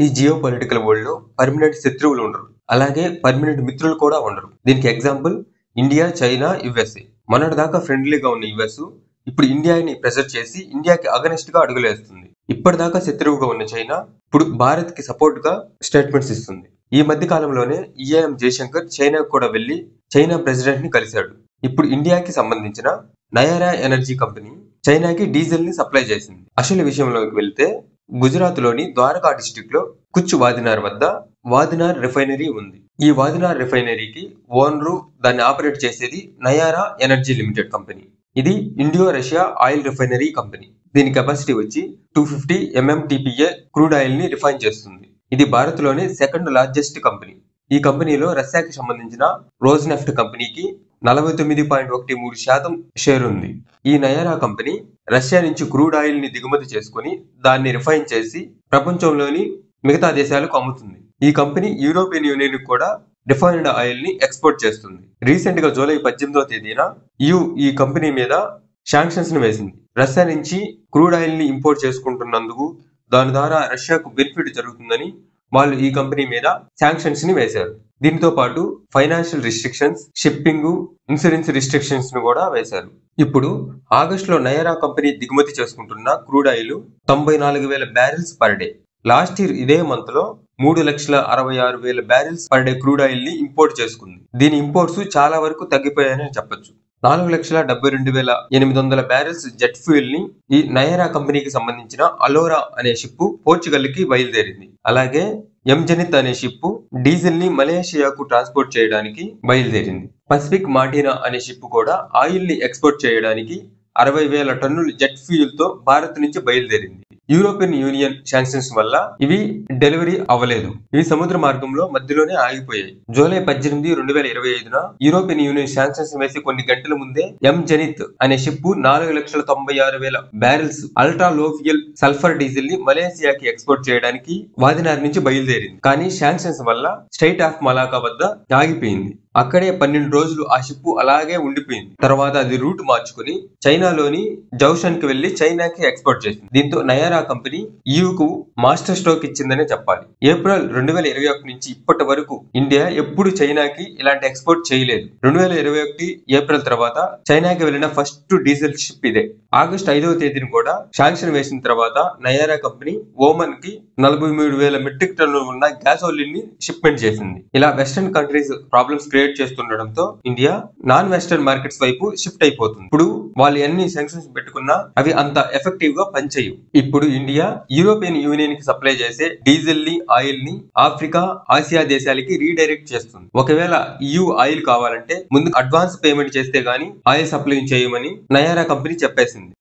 ఈ geo political world లో permanent శత్రువులు ఉండరు, అలాగే పర్మనెంట్ మిత్రులు కూడా ఉండరు. దీనికి ఎగ్జాంపుల్ ఇండియా, చైనా, యుఎస్ఏ. మొన్నటి దాకా ఫ్రెండ్లీగా ఉన్న యుఎస్ ఇప్పుడు ఇండియాని ప్రెజర్ చేసి ఇండియాకి అగనెస్ట్ గా అడుగులేస్తుంది. ఇప్పటిదాకా శత్రువుగా ఉన్న చైనా ఇప్పుడు భారత్ కి సపోర్ట్ గా స్టేట్మెంట్స్ ఇస్తుంది. ఈ మధ్య కాలంలోనే ఈఏఎం జయశంకర్ చైనాకు కూడా వెళ్లి చైనా ప్రెసిడెంట్ ని కలిశాడు. ఇప్పుడు ఇండియాకి సంబంధించిన నయారా ఎనర్జీ కంపెనీ చైనాకి డీజిల్ ని సప్లై చేసింది. అసలు విషయంలోకి వెళ్తే గుజరాత్ లోని ద్వారకా డిస్ట్రిక్ట్ లో కుచ్ వాదినార్ వద్ద వాదినార్ రిఫైనరీ ఉంది. ఈ వాదినార్ రిఫైనరీకి ఓనరు, దాన్ని ఆపరేట్ చేసేది నయారా ఎనర్జీ లిమిటెడ్ కంపెనీ. ఇది ఇండియో రష్యా ఆయిల్ రిఫైనరీ కంపెనీ. దీని కెపాసిటీ వచ్చి 250 MMTPA క్రూడ్ ఆయిల్ ని రిఫైన్ చేస్తుంది. ఇది భారత్ లోని సెకండ్ లార్జెస్ట్ కంపెనీ. ఈ కంపెనీలో రష్యాకి సంబంధించిన రోజ్నెఫ్ట్ కంపెనీకి 49.13% షేర్ ఉంది. ఈ నయారా కంపెనీ రష్యా నుంచి క్రూడ్ ఆయిల్ ని దిగుమతి చేసుకుని దాన్ని రిఫైన్ చేసి ప్రపంచంలోని మిగతా దేశాలకు అమ్ముతుంది. ఈ కంపెనీ యూరోపియన్ యూనియన్ కూడా రిఫైన్డ్ ఆయిల్ ని ఎక్స్పోర్ట్ చేస్తుంది. రీసెంట్ గా జూలై 18వ తేదీన ఈ కంపెనీ మీద శాంక్షన్స్ ని వేసింది. రష్యా నుంచి క్రూడ్ ఆయిల్ ని ఇంపోర్ట్ చేసుకుంటున్నందుకు దాని ద్వారా రష్యాకు బెనిఫిట్ జరుగుతుందని వాళ్ళు ఈ కంపెనీ మీద శాంక్షన్స్ ని వేశారు. దీంతో పాటు financial restrictions, shipping, insurance restrictions ను కూడా వేశారు. ఇప్పుడు ఆగస్టులో నయారా కంపెనీ దిగుమతి చేసుకుంటున్న crude oil 94,000 barrels per day. Last year ఇదే మంత్ లో 3,66,000 barrels per day crude oil ని ఇంపోర్ట్ చేసుకుంది. దీని ఇంపోర్ట్స్ చాలా వరకు తగ్గిపోయాయని చెప్పొచ్చు. 4,72,800 బ్యారెల్స్ జెట్ ఫ్యూయల్ ని ఈ నయారా కంపెనీకి సంబంధించిన అలోరా అనే షిప్ పోర్చుగల్ కి బయలుదేరింది. అలాగే ఎంజెనిత్ అనే షిప్ డీజిల్ ని మలేషియాకు ట్రాన్స్పోర్ట్ చేయడానికి బయలుదేరింది. పసిఫిక్ మార్టినా అనే షిప్ కూడా ఆయిల్ ని ఎక్స్పోర్ట్ చేయడానికి 60,000 టన్నుల జెట్ ఫ్యూయల్ తో భారత్ నుంచి బయలుదేరింది. యూరోపియన్ యూనియన్ శాంక్షన్స్ వల్ల ఇవి డెలివరీ అవ్వలేదు. ఇవి సముద్ర మార్గంలో మధ్యలోనే ఆగిపోయాయి. జూలై 18, 2025 యూరోపియన్ యూనియన్ శాంక్షన్స్ వేసి కొన్ని గంటల ముందే ఎంజెనిత్ అనే ship 4,96,000 barrels ultra low fuel sulphur diesel ని మలేషియాకి ఎక్స్పోర్ట్ చేయడానికి వాదినార్ నుంచి బయలుదేరింది. కానీ శాంక్షన్స్ వల్ల స్ట్రైట్ ఆఫ్ మలాకా వద్ద ఆగిపోయింది. అక్కడే 12 రోజులు ఆ షిప్ అలాగే ఉండిపోయింది. తర్వాత అది రూట్ మార్చుకుని చైనాలోని జౌషన్ కి వెళ్లి చైనాకి ఎక్స్పోర్ట్ చేసింది. దీంతో నయారా కంపెనీ ఈయూకు మాస్టర్ స్ట్రోక్ ఇచ్చిందనే చెప్పాలి. ఏప్రిల్ 2021 నుంచి ఇప్పటి వరకు ఇండియా ఎప్పుడు చైనాకి ఇలాంటి ఎక్స్పోర్ట్ చేయలేదు. 2021 ఏప్రిల్ తర్వాత చైనాకి వెళ్లిన ఫస్ట్ డీజిల్ షిప్ ఇదే. ఆగస్టు 5వ తేదీని కూడా శాంక్షన్ వేసిన తర్వాత నయారా కంపెనీ ఓమన్ కి 43,000 మెట్రిక్ టన్నులు ఉన్న గ్యాసోలిన్ ని షిప్మెంట్ చేసింది. ఇలా వెస్టర్న్ కంట్రీస్ ప్రాబ్లమ్స్ క్రియేట్ చేస్తుండడంతో ఇండియా నాన్ వెస్టర్న్ మార్కెట్స్ వైపు షిఫ్ట్ అయిపోతుంది. ఇప్పుడు వాళ్ళు ఎన్ని శాంక్షన్స్ పెట్టుకున్నా అవి అంత ఎఫెక్టివ్ గా పనిచేయవు. ఇప్పుడు ఇండియా యూరోపియన్ యూనియన్ కి సప్లై చేసే డీజిల్ ని, ఆయిల్ ని ఆఫ్రికా, ఆసియా దేశాలకి రీడైరెక్ట్ చేస్తుంది. ఒకవేళ EU ఆయిల్ కావాలంటే ముందు అడ్వాన్స్ పేమెంట్ చేస్తే గానీ ఆయిల్ సప్లై చేయమని నయారా కంపెనీ చెప్పేసింది.